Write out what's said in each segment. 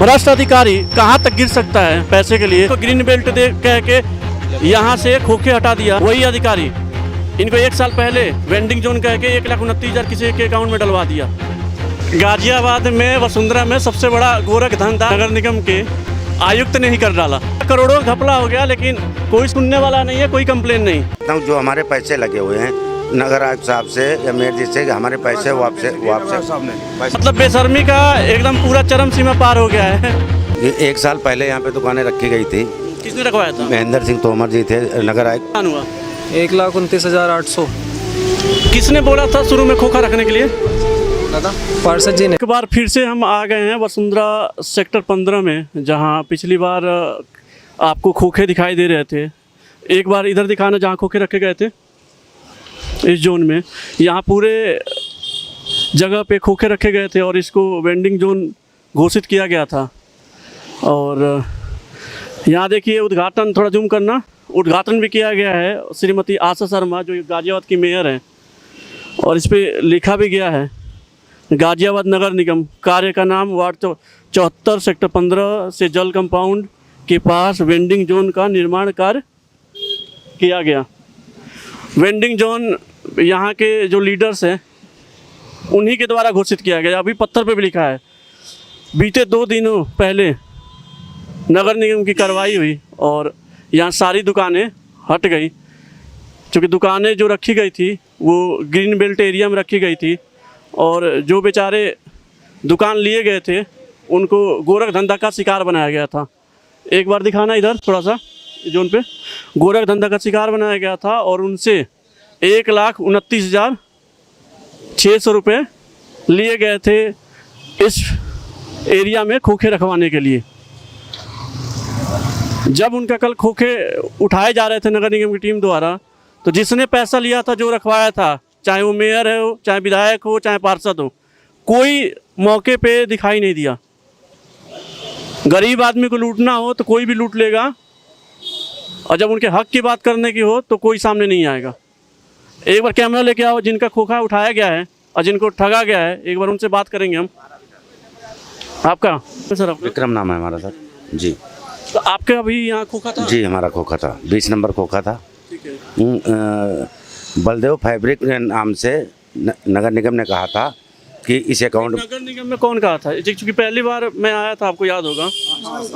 भ्रष्ट अधिकारी कहाँ तक गिर सकता है पैसे के लिए। तो ग्रीन बेल्ट दे कह के यहाँ से खोखे हटा दिया वही अधिकारी। इनको 1 साल पहले वेंडिंग जोन कह के 1,29,000 किसी के अकाउंट में डलवा दिया। गाजियाबाद में वसुंधरा में सबसे बड़ा गोरख धंधा नगर निगम के आयुक्त ने ही कर डाला। करोड़ों घपला हो गया, लेकिन कोई सुनने वाला नहीं है, कोई कंप्लेन नहीं। जो हमारे पैसे लगे हुए हैं नगर आयुक्त साहब से या मेयर जी से, हमारे पैसे वापस मतलब बेशर्मी का एकदम पूरा चरम सीमा पार हो गया है। 1 साल पहले यहाँ पे दुकानें रखी गई थी। किसने रखवाया था? महेंद्र सिंह तोमर जी थे नगर आयुक्त। हुआ 1,29,800। किसने बोला था शुरू में खोखा रखने के लिए? पार्षद जी ने। एक बार फिर से हम आ गए हैं वसुंधरा सेक्टर 15 में, जहां पिछली बार आपको खोखे दिखाई दे रहे थे। एक बार इधर दिखाना जहां खोखे रखे गए थे इस जोन में। यहाँ पूरे जगह पे खोखे रखे गए थे और इसको वेंडिंग जोन घोषित किया गया था। और यहाँ देखिए उद्घाटन, थोड़ा जूम करना, उद्घाटन भी किया गया है श्रीमती आशा शर्मा जो गाजियाबाद की मेयर हैं। और इस पर लिखा भी गया है गाजियाबाद नगर निगम कार्य का नाम वार्ड 74 सेक्टर 15 से जल कंपाउंड के पास वेंडिंग जोन का निर्माण कार्य किया गया। वेंडिंग जोन यहाँ के जो लीडर्स हैं उन्हीं के द्वारा घोषित किया गया। अभी पत्थर पे भी लिखा है। बीते 2 दिनों पहले नगर निगम की कार्रवाई हुई और यहाँ सारी दुकानें हट गई। क्योंकि दुकानें जो रखी गई थी वो ग्रीन बेल्ट एरिया में रखी गई थी और जो बेचारे दुकान लिए गए थे उनको गोरख धंधा का शिकार बनाया गया था। एक बार दिखाना इधर थोड़ा सा जोन पे। गोरख धंधा का शिकार बनाया गया था और उनसे 1,29,600 रुपये लिए गए थे इस एरिया में खोखे रखवाने के लिए। जब उनका कल खोखे उठाए जा रहे थे नगर निगम की टीम द्वारा, तो जिसने पैसा लिया था, जो रखवाया था, चाहे वो मेयर हो, चाहे विधायक हो, चाहे पार्षद हो, कोई मौके पे दिखाई नहीं दिया। गरीब आदमी को लूटना हो तो कोई भी लूट लेगा और जब उनके हक की बात करने की हो तो कोई सामने नहीं आएगा। एक बार कैमरा लेके आओ, जिनका खोखा उठाया गया है और जिनको ठगा गया है, एक बार उनसे बात करेंगे हम। आपका सर? विक्रम नाम है हमारा सर जी। तो आपके अभी यहाँ खोखा था? जी हमारा खोखा था, 20 नंबर खोखा था। ठीक है। बलदेव फैब्रिक नाम से नगर निगम ने कहा था कि इस अकाउंट। नगर निगम में कौन कहा था? क्योंकि पहली बार मैं आया था, आपको याद होगा,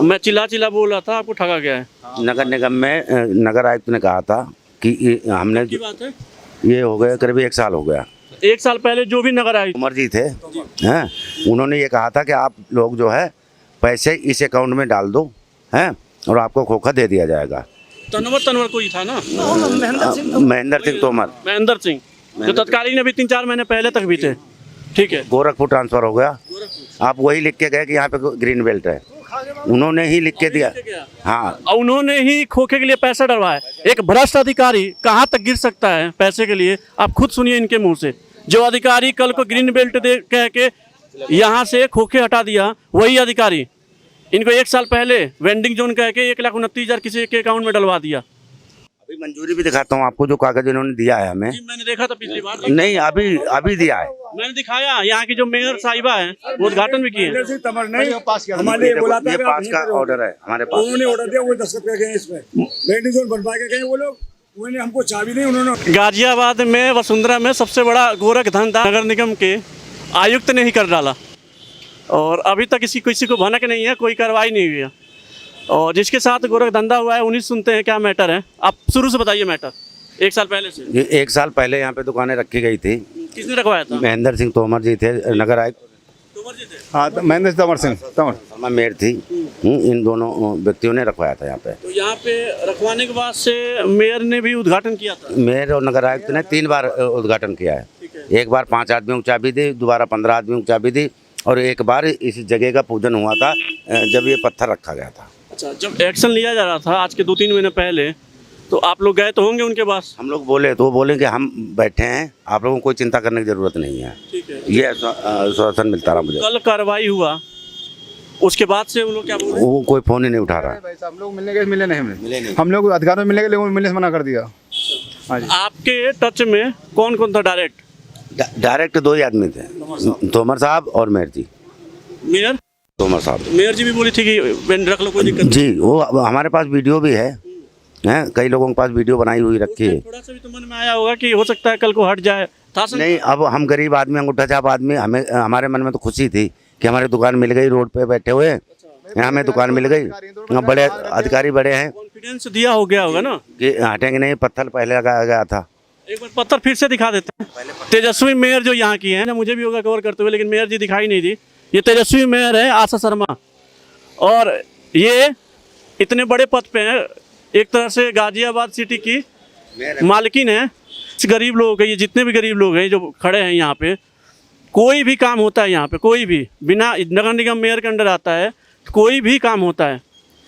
मैं चिल्ला बोल रहा था, आपको ठगा गया है। नगर निगम में नगर आयुक्त ने कहा था कि हमने की बात है? ये हो गया करीब 1 साल हो गया। 1 साल पहले जो भी नगर आयुक्त उमर जी थे हैं, उन्होंने ये कहा था कि आप लोग जो है पैसे इस अकाउंट में डाल दो हैं और आपको खोखा दे दिया जाएगा। तनवर कोई था ना? महेंद्र सिंह तोमर। महेंद्र सिंह जो तत्कालीन अभी 3-4 महीने पहले तक भी थे। ठीक है। गोरखपुर ट्रांसफर हो गया। आप वही लिख के गए कि यहाँ पे ग्रीन बेल्ट है, उन्होंने ही लिख के दिया। हाँ, और उन्होंने ही खोखे के लिए पैसा डलवाया। एक भ्रष्ट अधिकारी कहाँ तक गिर सकता है पैसे के लिए, आप खुद सुनिए इनके मुंह से। जो अधिकारी कल को ग्रीन बेल्ट दे कह के यहाँ से खोखे हटा दिया वही अधिकारी इनको 1 साल पहले वेंडिंग जोन कह के 1,29,000 किसी के अकाउंट में डलवा दिया। अभी मंजूरी भी दिखाता हूँ आपको, जो कागज इन्होंने दिया है हमें। मैंने देखा था पिछली बार। नहीं, अभी दिया है, मैंने दिखाया। यहाँ की जो मेयर साहिबा है वो उद्घाटन भी किए। ये पास का ऑर्डर है हमारे पास। उन्होंने ऑर्डर दिया, वो दस्तखत कर गए इसमें। वेंडिंग जोन बनवा के गए वो लोग, उन्होंने हमको चाबी नहीं। उन्होंने गाजियाबाद में वसुंधरा में सबसे बड़ा गोरख धंधा नगर निगम के आयुक्त ने ही कर डाला और अभी तक किसी को भनक नहीं है, कोई कार्रवाई नहीं हुई है। और जिसके साथ गोरख धंधा हुआ है उन्हीं सुनते हैं क्या मैटर है। आप शुरू से बताइए मैटर। 1 साल पहले से? ये 1 साल पहले यहाँ पे दुकानें रखी गई थी। किसने रखवाया था? महेंद्र सिंह तोमर जी थे नगर आयुक्त। तोमर जी थे? हाँ, महेंद्र तोमर सिंह तोमर मेयर थी। इन दोनों व्यक्तियों ने रखवाया था यहाँ पे। तो यहाँ पे रखवाने के बाद से मेयर ने भी उद्घाटन किया था? मेयर और नगर आयुक्त ने 3 बार उद्घाटन किया है। एक बार 5 आदमियों को चाबी दी, दोबारा 15 आदमियों को चाबी दी और एक बार इस जगह का पूजन हुआ था जब ये पत्थर रखा गया था। अच्छा, जब एक्शन लिया जा रहा था आज के 2-3 महीने पहले, तो आप लोग गए तो होंगे उनके पास? हम लोग बोले तो वो बोले कि हम बैठे हैं, आप लोगों को कोई चिंता करने की जरूरत नहीं है। ठीक है। ये आश्वासन मिलता रहा मुझे। कल कार्रवाई हुआ उसके बाद से वो लोग क्या बोल रहे हैं? वो कोई फोन ही नहीं उठा रहा। हम लोग मिले नहीं। हम लोग अधिकारियों मिलने के लिए मिलने से मना कर दिया। हाँ जी। आपके टच में कौन कौन था डायरेक्ट? डायरेक्ट 2 ही आदमी थे, तोमर साहब और मेयर जी। मेयर तोमर साहब। मेयर जी भी बोली थी कि वेंडर रख लो, कोई दिक्कत जी, वो हमारे पास वीडियो भी है, हैं, कई लोगों के पास वीडियो बनाई हुई रखी है। नहीं। थोड़ा सा भी तो मन में आया होगा कि हो सकता है कल को हट जाए, था संग? नहीं, अब हम गरीब आदमी, अंगूठा छाप आदमी, हमें हमारे मन में तो खुशी थी कि हमारी दुकान मिल गई, रोड पे बैठे हुए यहाँ हमें दुकान मिल गई। यहाँ बड़े अधिकारी बड़े हैं कॉन्फिडेंस दिया हो गया होगा ना कि हटेंगे नहीं, पत्थर पहले लगाया गया था। एक बार पत्थर फिर से दिखा देते हैं। तेजस्वी मेयर जो यहाँ की है ना, मुझे भी होगा कवर करते हुए, लेकिन मेयर जी दिखाई नहीं दी। ये तेजस्वी मेयर है आशा शर्मा, और ये इतने बड़े पद पे हैं, एक तरह से गाजियाबाद सिटी की मालकिन है। गरीब लोग हैं, ये जितने भी गरीब लोग हैं जो खड़े हैं यहाँ पे, कोई भी काम होता है यहाँ पे, कोई भी, बिना नगर निगम मेयर के अंडर आता है, कोई भी काम होता है।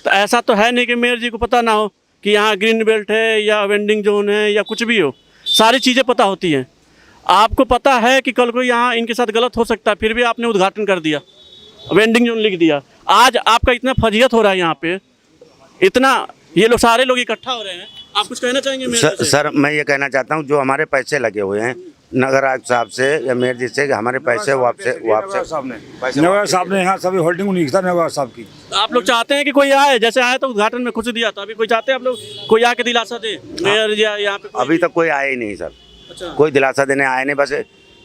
तो ऐसा तो है नहीं कि मेयर जी को पता ना हो कि यहाँ ग्रीन बेल्ट है या वेंडिंग जोन है या कुछ भी हो, सारी चीज़ें पता होती हैं। आपको पता है कि कल को यहाँ इनके साथ गलत हो सकता है, फिर भी आपने उद्घाटन कर दिया, वेंडिंग जोन लिख दिया। आज आपका इतना फजीयत हो रहा है यहाँ पे, इतना ये लोग सारे लोग इकट्ठा हो रहे हैं, आप कुछ कहना चाहेंगे मेयर जी से? सर मैं ये कहना चाहता हूँ, जो हमारे पैसे लगे हुए हैं नगर आयुक्त साहब से या मेयर जी से, कि हमारे पैसे वापस नवाब साहब ने यहाँ सभी होल्डिंग नहीं था नवाब साहब की। आप लोग चाहते हैं कि कोई आए, जैसे आए तो उद्घाटन में खुश दिया था, अभी कोई चाहते हैं आप लोग कोई आके दिलासा दे मेयर जी यहाँ पे? अभी तक कोई आया ही नहीं सर। अच्छा। कोई दिलासा देने आए नहीं, बस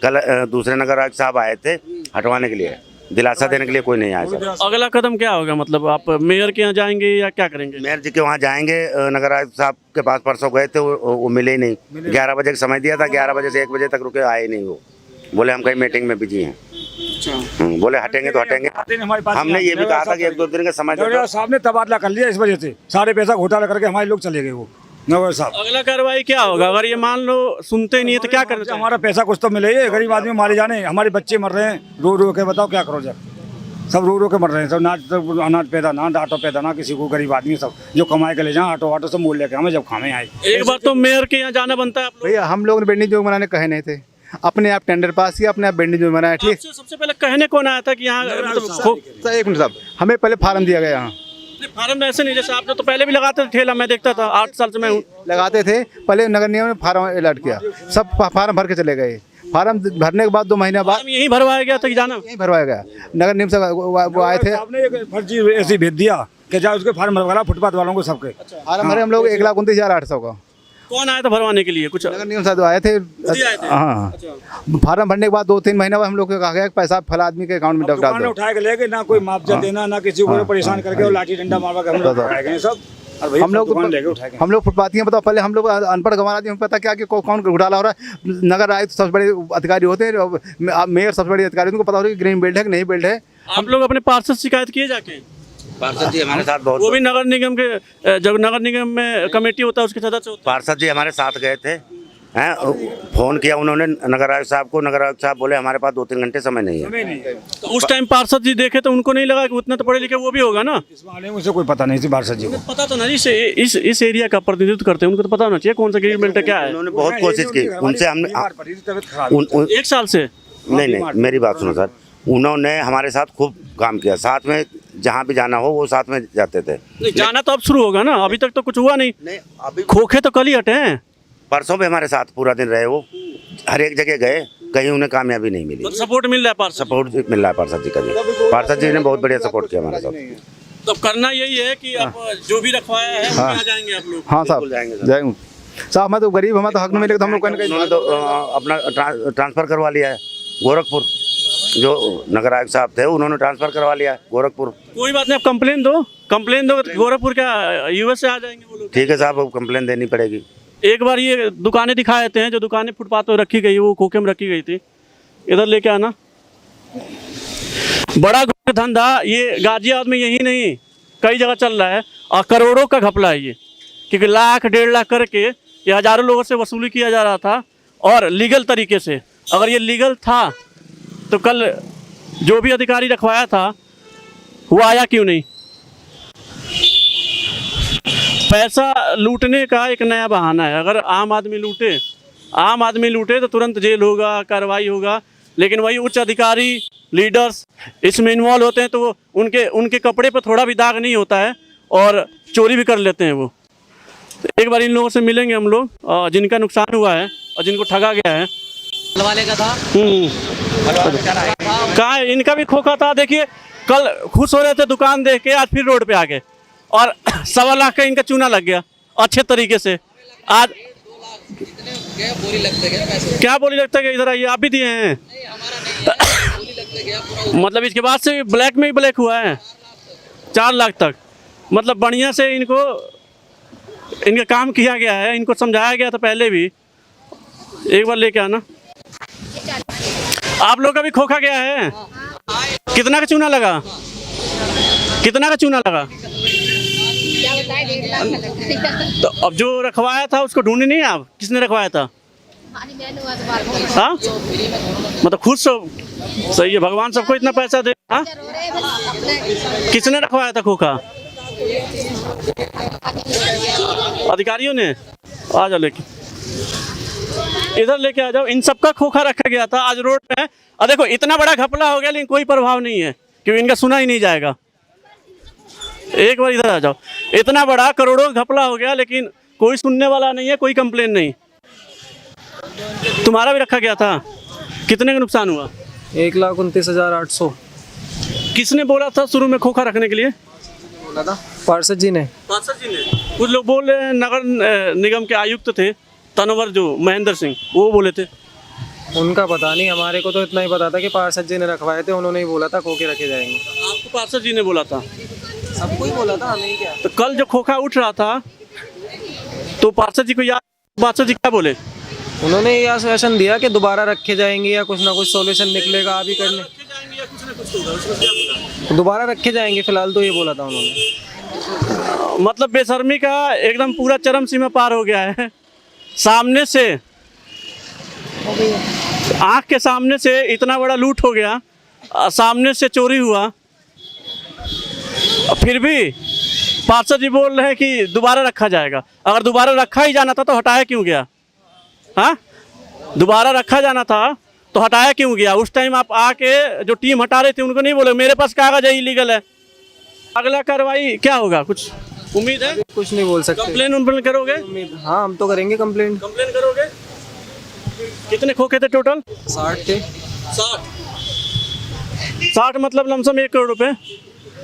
कल दूसरे नगर आयुक्त साहब आए थे हटवाने के लिए, दिलासा देने के लिए कोई नहीं आया सर। अगला कदम क्या होगा, मतलब आप मेयर के यहाँ जाएंगे या क्या करेंगे? मेयर जी के वहाँ जाएंगे। नगर आयुक्त साहब के पास परसों गए थे, वो मिले ही नहीं। 11 बजे का समय दिया था, 11 बजे से 1 बजे तक रुके, आए नहीं वो, बोले हम कहीं मीटिंग में बिजी हैं। बोले हटेंगे तो हटेंगे। हमने ये भी कहा था कि 1-2 दिन का समय दो। साहब ने तबादला कर लिया, इस वजह से सारे पैसा घोटाला करके हमारे लोग चले गए वो नवाब साहब। अगला कार्रवाई क्या होगा अगर ये मान लो सुनते ही नहीं है तो क्या करना चाहिए? हमारा पैसा कुछ तो मिले, ये गरीब आदमी मारे जाने, हमारे बच्चे मर रहे हैं रो रो के, बताओ क्या करो। जब सब रो रो के मर रहे हैं, सब ना तो अनाज पैदा, ना ऑटो पैदा, ना किसी को, गरीब आदमी सब जो कमाए के ले जाए, ऑटो सब मोल लेके हमें जब खामे आए। एक बार तो मेयर के यहाँ जाना बनता है आप लोग। भैया हम लोग ने बेंडिंग जोन बनाने कहे नहीं थे, अपने आप टेंडर पास किया, अपने आप बेंडिंग जोन बनाया। ठीक, सबसे पहले कहने कौन आया था कि यहाँ सर एक मिनट साहब, हमें पहले फार्म दिया गया। यहाँ फार्म ऐसे नहीं, जैसे आपने तो पहले भी लगाते थे ठेला, मैं देखता था 8 साल से मैं हूँ। लगाते थे, पहले नगर निगम ने फार्म अलर्ट किया, सब फार्म भर के चले गए। फार्म भरने के बाद 2 महीने बाद फार्म यहीं भरवाया गया था कि जाना यहीं भरवाया गया। नगर निगम से वो आए थे, आपने एक फर्जी ऐसी भेज दिया कि जाओ उसके फार्म भरवा, फुटपाथ वालों को सबके फार्म भरे हम लोग 1,29,800 का। कौन आया था भरवाने के लिए? कुछ नगर निगम से आए थे। हाँ, फार्म भरने के बाद 2-3 महीने बाद हम लोग को कहा गया कि पैसा फला आदमी के अकाउंट में डाल दुकान दो। उठा के लेके, ना कोई मुआवजा देना, ना किसी को परेशान करके, और लाठी डंडा मार के हम लोग उठाए गए सब। हम लोग फुटपाथी हैं, बताओ पहले हम लोग अनपढ़ गंवार आदमी, हमें पता क्या कि कौन घोटाला हो रहा है। नगर आयुक्त सबसे बड़े अधिकारी होते हैं, मेयर सबसे बड़े अधिकारी, उनको पता हो रहा है कि ग्रीन बेल्ट है कि नहीं बेल्ट है। आप लोग अपने पार्षद शिकायत किए जाके? पार्षद जी हमारे साथ बहुत, वो भी नगर निगम के, जब नगर निगम में कमेटी होता है उसके सदस्य होते हैं। पार्षद जी हमारे साथ गए थे, हैं, फोन किया उन्होंने नगर आयुक्त साहब को। नगर आयुक्त साहब बोले हमारे पास 2-3 घंटे समय नहीं है। तो उस टाइम पार्षद जी देखे तो उनको नहीं लगा कि उतना तो पढ़े लिखे वो भी होगा ना? इस मामले में उसे कोई पता नहीं थी पार्षद जी को। पता तो नहीं, इस एरिया का प्रतिनिधित्व करते हैं, उनको तो पता होना चाहिए कौन सा ग्रीन बेल्ट क्या है। उन्होंने बहुत कोशिश की, उनसे हमने तबीयत खराब 1 साल से नहीं, मेरी बात सुनो सर, उन्होंने हमारे साथ खूब काम किया, साथ में जहाँ भी जाना हो वो साथ में जाते थे। नहीं, जाना तो अब शुरू होगा ना, अभी तक तो कुछ हुआ नहीं। अभी खोखे तो कल ही हटे हैं, परसों भी हमारे साथ पूरा दिन रहे वो, हर एक जगह गए, कहीं उन्हें कामयाबी नहीं मिली। सपोर्ट मिल रहा है पार्षद? सपोर्ट मिल रहा है पार्षद जी का जी, पार्षद जी ने बहुत बढ़िया सपोर्ट किया हमारे साथ। तो करना यही है कि आप जो भी रखवाया है वहाँ जाएंगे आप लोग? हाँ साहब जाएंगे साहब, मैं तो गरीब, हमें तो हक नहीं मिलेगा तो हम लोग कहीं। उन्होंने तो अपना ट्रांसफ़र करवा लिया है गोरखपुर, जो नगर आयुक्त साहब थे उन्होंने ट्रांसफ़र करवा लिया है गोरखपुर। कोई बात नहीं, आप कंप्लेन दो गोरखपुर क्या यूएस से आ जाएंगे वो लोग? ठीक है साहब, अब कंप्लेन देनी पड़ेगी। एक बार ये दुकानें दिखा देते हैं, जो दुकानें फुटपाथ पर रखी गई वो खोखे में रखी गई थी, इधर लेके आना। बड़ा धंधा ये गाजियाबाद में यही नहीं कई जगह चल रहा है, और करोड़ों का घपला है ये, क्योंकि 1-1.5 लाख करके ये हज़ारों लोगों से वसूली किया जा रहा था, और लीगल तरीके से। अगर ये लीगल था तो कल जो भी अधिकारी रखवाया था वो आया क्यों नहीं? पैसा लूटने का एक नया बहाना है। अगर आम आदमी लूटे तो तुरंत जेल होगा, कार्रवाई होगा, लेकिन वही उच्च अधिकारी लीडर्स इसमें इन्वॉल्व होते हैं तो वो उनके कपड़े पर थोड़ा भी दाग नहीं होता है और चोरी भी कर लेते हैं वो। तो एक बार इन लोगों से मिलेंगे हम लोग, जिनका नुकसान हुआ है और जिनको ठगा गया है। वाले का था कहाँ इनका भी खोखा था। देखिए कल खुश हो रहे थे दुकान देख के, आज फिर रोड पे आ गए और 1.25 लाख का इनका चूना लग गया अच्छे तरीके से। आज क्या बोली लगता है, इधर आइए, आप भी दिए हैं। मतलब इसके बाद से ब्लैक में ही ब्लैक हुआ है 4 लाख तक। मतलब बढ़िया से इनको इनका काम किया गया है, इनको समझाया गया था पहले भी। एक बार लेके आना। आप लोग का भी खोखा गया है? कितना का चूना लगा? कितना का चूना लगा? तो अब जो रखवाया था उसको ढूंढे नहीं आप? किसने रखवाया था? हाँ, मतलब खुद हो? सही है, भगवान सबको इतना पैसा दे। हाँ, किसने रखवाया था खोखा? अधिकारियों ने। आ जाओ लेके, इधर लेके आ जाओ। इन सबका खोखा रखा गया था, आज रोड पे है। और देखो इतना बड़ा घपला हो गया लेकिन कोई प्रभाव नहीं है, क्योंकि इनका सुना ही नहीं जाएगा। एक बार इधर आ जाओ। इतना बड़ा करोड़ों घपला हो गया लेकिन कोई सुनने वाला नहीं है, कोई कंप्लेन नहीं। तुम्हारा भी रखा गया था, कितने का नुकसान हुआ? 1,29,800। किसने बोला था शुरू में खोखा रखने के लिए? बोला था पार्षद जी ने। पार्षद जी ने। कुछ लोग बोल रहे हैं नगर निगम के आयुक्त थे तनवर, जो महेंद्र सिंह, वो बोले थे। उनका पता नहीं, हमारे को तो इतना ही पता था कि पार्षद जी ने रखवाए थे, उन्होंने ही बोला था खोखे रखे जाएंगे। आपको पार्षद जी ने बोला था? सबको ही बोला था, हमें क्या। तो कल जो खोखा उठ रहा था तो पार्षद जी को याद, पार्षद जी क्या बोले? उन्होंने ये आश्वासन दिया कि दोबारा रखे जाएंगे या कुछ ना कुछ सॉल्यूशन निकलेगा अभी करने। दोबारा रखे जाएंगे, फिलहाल तो ये बोला था उन्होंने। मतलब बेशर्मी का एकदम पूरा चरम सीमा पार हो गया है। सामने से, आंख के सामने से इतना बड़ा लूट हो गया, सामने से चोरी हुआ, फिर भी पार्षद जी बोल रहे हैं कि दोबारा रखा जाएगा। अगर दोबारा रखा ही जाना था तो हटाया क्यों गया? हाँ, दोबारा रखा जाना था तो हटाया क्यों गया? उस टाइम आप आके जो टीम हटा रहे थे उनको नहीं बोले मेरे पास कागज है, इलीगल है। अगला कार्रवाई क्या होगा, कुछ उम्मीद है? कुछ नहीं बोल सकते। कंप्लेन करोगे? हाँ, हम तो करेंगे कंप्लेन करोगे। कितने खोखे थे टोटल? 60 थे। 60 मतलब लमसम 1 करोड़ रुपए।